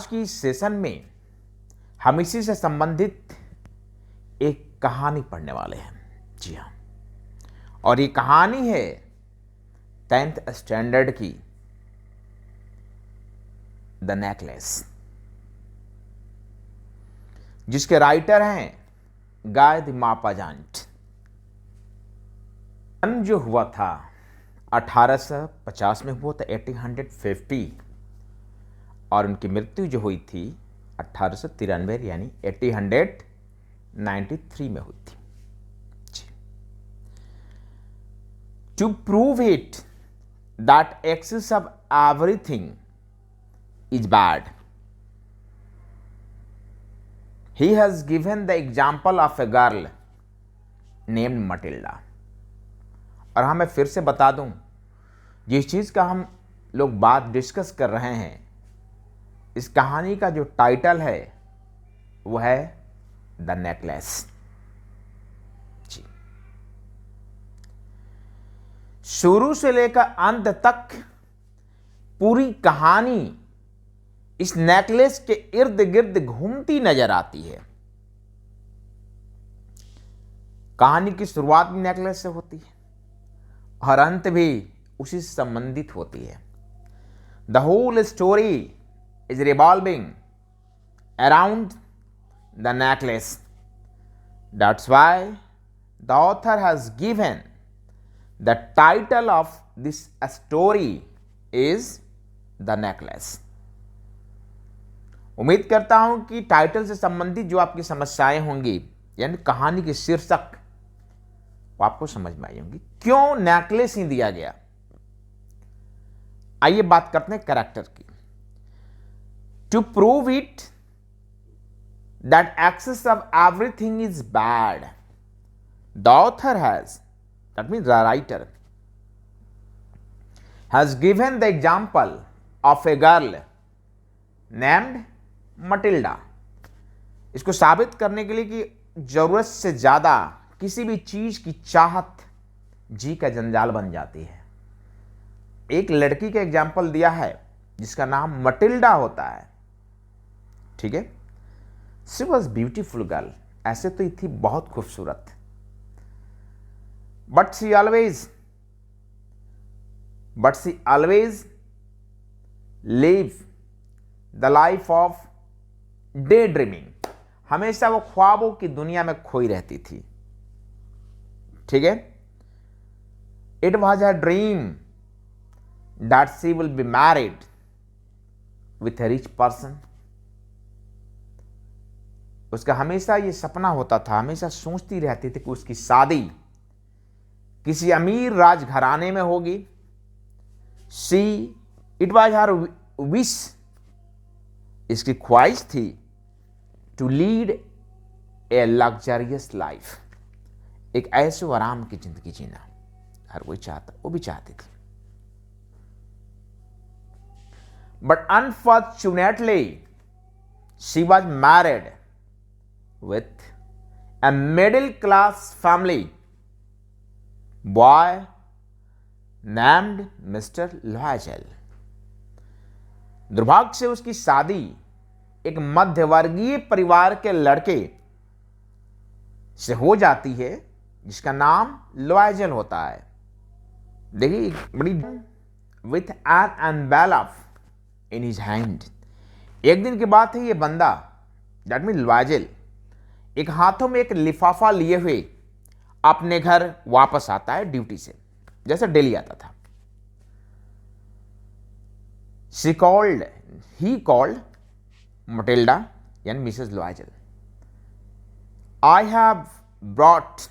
आज की सेशन में हम इसी से संबंधित एक कहानी पढ़ने वाले हैं। जी हाँ, और ये कहानी है 10th स्टैंडर्ड की, द नेकलेस, जिसके राइटर हैं गाय द मापाजांट। जन्म जो हुआ था 1850 में हुआ था, 1850, और उनकी मृत्यु जो हुई थी 1893 यानी 1893 में हुई थी। To prove it that excess of everything is bad, he has given the example of a girl named Matilda। और हाँ, मैं फिर से बता दूं, जिस चीज़ का हम लोग बात डिस्कस कर रहे हैं, इस कहानी का जो टाइटल है वो है द नेकलेस। जी, शुरू से लेकर अंत तक पूरी कहानी इस नेकलेस के इर्द गिर्द घूमती नजर आती है। कहानी की शुरुआत भी नेकलेस से होती है और अंत भी उसी से संबंधित होती है। The whole story is revolving around the necklace. That's why the author has given the title of this story is the necklace. उम्मीद करता हूं कि टाइटल से संबंधित जो आपकी समस्याएं होंगी, यानी कहानी की शीर्षक, वो आपको समझ में आई होंगी। क्यों नेकलेस ही दिया गया? आइए बात करते हैं कैरेक्टर की। To prove it that excess of everything is bad, the author has, that means the writer, has given the example of a girl named Matilda. इसको साबित करने के लिए कि जरूरत से ज्यादा किसी भी चीज की चाहत जी का जंजाल बन जाती है। एक लड़की का एग्जाम्पल दिया है जिसका नाम मटिल्डा होता है, ठीक है। शी वॉज ब्यूटीफुल गर्ल, ऐसे तो ये थी बहुत खूबसूरत, but she always live the life of day dreaming. हमेशा वो ख्वाबों की दुनिया में खोई रहती थी, ठीक है। It was a dream that she will be married with A rich person. उसका हमेशा ये सपना होता था, हमेशा सोचती रहती थी कि उसकी शादी किसी अमीर राजघराने में होगी। इट वॉज हर विश, इसकी ख्वाहिश थी, to lead a luxurious life, एक ऐशो आराम की जिंदगी जीना हर कोई चाहता, वो भी चाहती थी। But unfortunately she was married with a middle class family boy named mister लॉयजल। दुर्भाग्य से उसकी शादी एक मध्यवर्गीय परिवार के लड़के से हो जाती है जिसका नाम लॉयजल होता है। देखिए, बड़ी with an envelope in his hand. एक दिन की बात है, ये बंदा दैट मीन लॉयजल एक हाथों में एक लिफाफा लिए हुए अपने घर वापस आता है ड्यूटी से, जैसे डेली आता था। he called Matilda and Mrs. Loisel. I have brought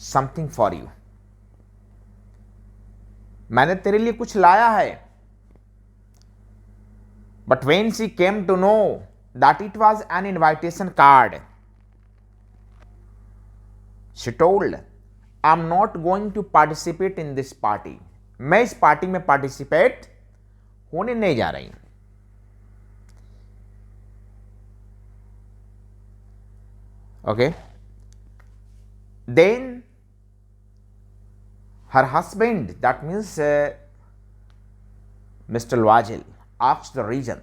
something for you. मैंने तेरे लिए कुछ लाया है। But when she came to know that it was an invitation card, she told, I'm not going to participate in this party. मैं इस party में participate होने नहीं जा रही। Okay. Then her husband, that means Mr. Loisel, asked the reason.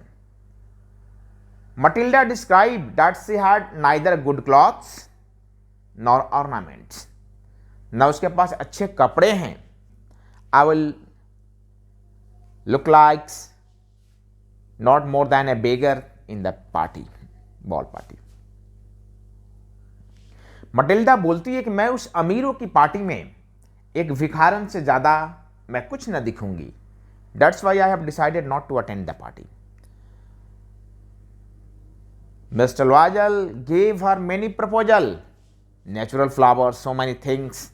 Matilda described that she had neither good clothes nor ornaments. ना उसके पास अच्छे कपड़े हैं. I will look like not more than a beggar in the party, ball party. Matilda बोलती है कि मैं उस अमीरों की पार्टी में एक भिखारन से ज्यादा मैं कुछ न दिखूंगी. That's why I have decided not to attend the party. Mr. Loisel gave her many proposals, natural flowers, so many things.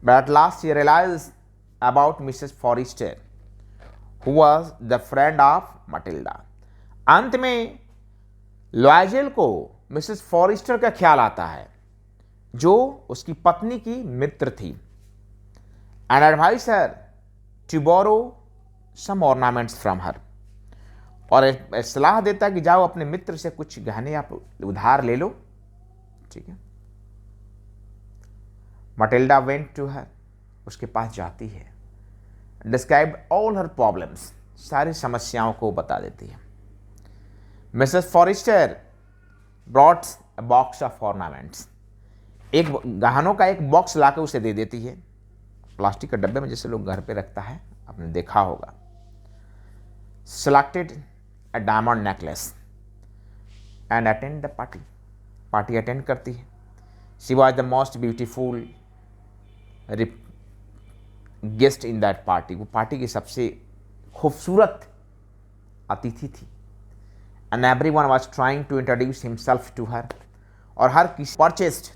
But at last she realized about Mrs. Forrester, who was the friend of Matilda. अंत में लॉयजेल को Mrs forester का ख्याल आता है, जो उसकी पत्नी की मित्र थी. And advise her to borrow some ornaments from her. और सलाह देता कि जाओ अपने मित्र से कुछ गहने आप उधार ले लो. ठीक है. मटिल्डा वेंट टू हर, उसके पास जाती है. डिस्क्राइब ऑल हर प्रॉब्लम्स, सारी समस्याओं को बता देती है. Mrs Forrester brought a box of ornaments, एक गहनों का एक बॉक्स लाकर उसे दे देती है, प्लास्टिक के डब्बे में जैसे लोग घर पे रखता है, आपने देखा होगा. Selected a diamond necklace and attend the party. Party अटेंड करती है. She was the most beautiful guest in that party. वो पार्टी की सबसे खूबसूरत अतिथि थी. And everyone was trying to introduce himself to her. और हर किसी purchased.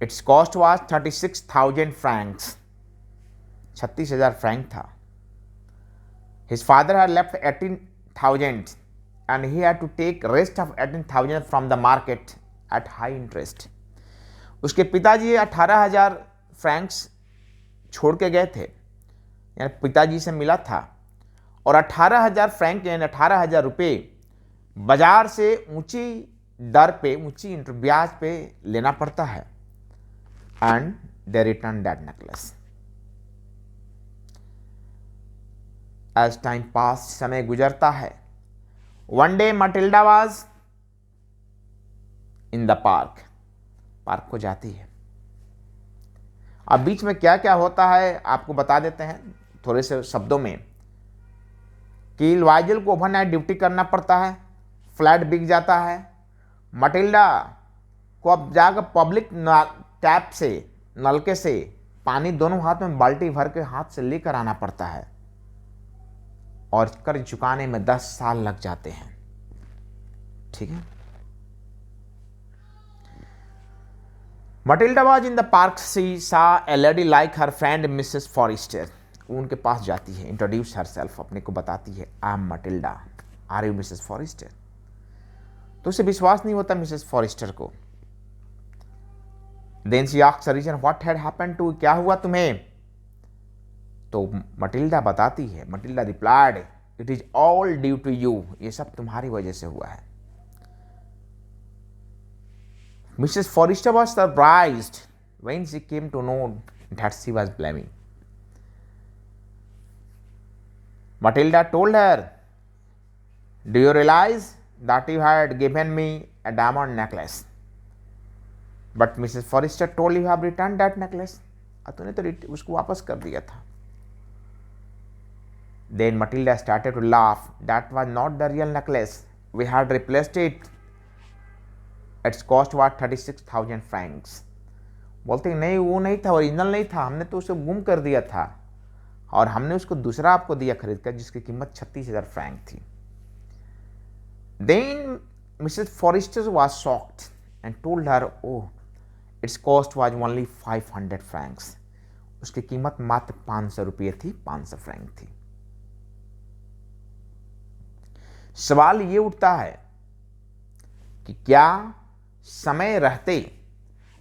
Its cost was 36,000 francs. 36,000 franc था. His father had left 18,000 and he had to take rest of 18,000 from the market at high interest. उसके पिताजी 18,000 Franks छोड़ के गए थे, यानी पिताजी से मिला था, और 18,000 फ्रैंक यानी 18,000 रुपये बाजार से ऊंची दर पे, ऊंची ब्याज पे लेना पड़ता है. And they return that necklace. As time pass, समय गुजरता है. One day Matilda was in the park. Park को जाती है. अब बीच में क्या क्या होता है आपको बता देते हैं थोड़े से शब्दों में. कि लॉयजेल को ओवरनाइट ड्यूटी करना पड़ता है. फ्लैट बिक जाता है. मटिल्डा को अब जाकर पब्लिक टैप से, नलके से पानी दोनों हाथ में बाल्टी भर के हाथ से लेकर आना पड़ता है. और कर्ज चुकाने में 10 साल लग जाते हैं. ठीक है. Matilda was in the park. She saw a lady like her friend Mrs Forrester. उनके पास जाती है, इंट्रोड्यूस हरसेल्फ, अपने को बताती है, I am Matilda, are you Mrs Forrester. तो उसे विश्वास नहीं होता मिसेस फॉरेस्टर को. Then she asks reason what had happened to. क्या हुआ तुम्हें. तो मटिल्डा बताती है. Matilda replied it is all due to you. ये सब तुम्हारी वजह से हुआ है. Mrs Forrester was surprised when she came to know that she was blaming. Matilda told her, do you realise that you had given me a diamond necklace, but Mrs Forrester told you have return that necklace. तूने तो उसको वापस कर दिया था. Then Matilda started to laugh. That was not the real necklace. We had replaced it. Its cost was 36,000 francs. बोलते नहीं, वो नहीं था, ओरिजिनल नहीं था, हमने तो उसे गुम कर दिया था और हमने उसको दूसरा आपको दिया खरीद कर, जिसकी कीमत 36,000 फ्रैंक थी. Then Mrs. Forrester was shocked and told her, oh, its cost was only 500 francs. उसकी कीमत मात्र 500 रुपये थी, 500 फ्रैंक थी. सवाल ये उठता है कि क्या समय रहते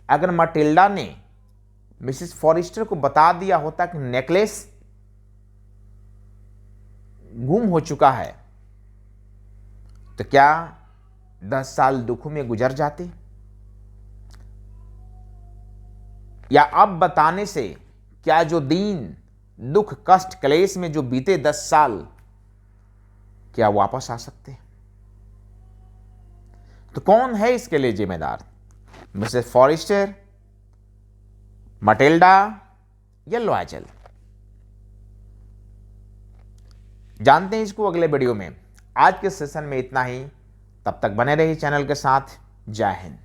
अगर मटिल्डा ने मिसेस फॉरेस्टर को बता दिया होता कि नेकलेस गुम हो चुका है, तो क्या 10 साल दुखों में गुजर जाते. या अब बताने से क्या जो दिन दुख, कष्ट, क्लेश में जो बीते 10 साल, क्या वापस आ सकते हैं? तो कौन है इसके लिए जिम्मेदार? मिसेस फॉरेस्टर, मटिल्डा या लॉयजल? जानते हैं इसको अगले वीडियो में। आज के सेशन में इतना ही। तब तक बने रहिए चैनल के साथ। जय हिंद।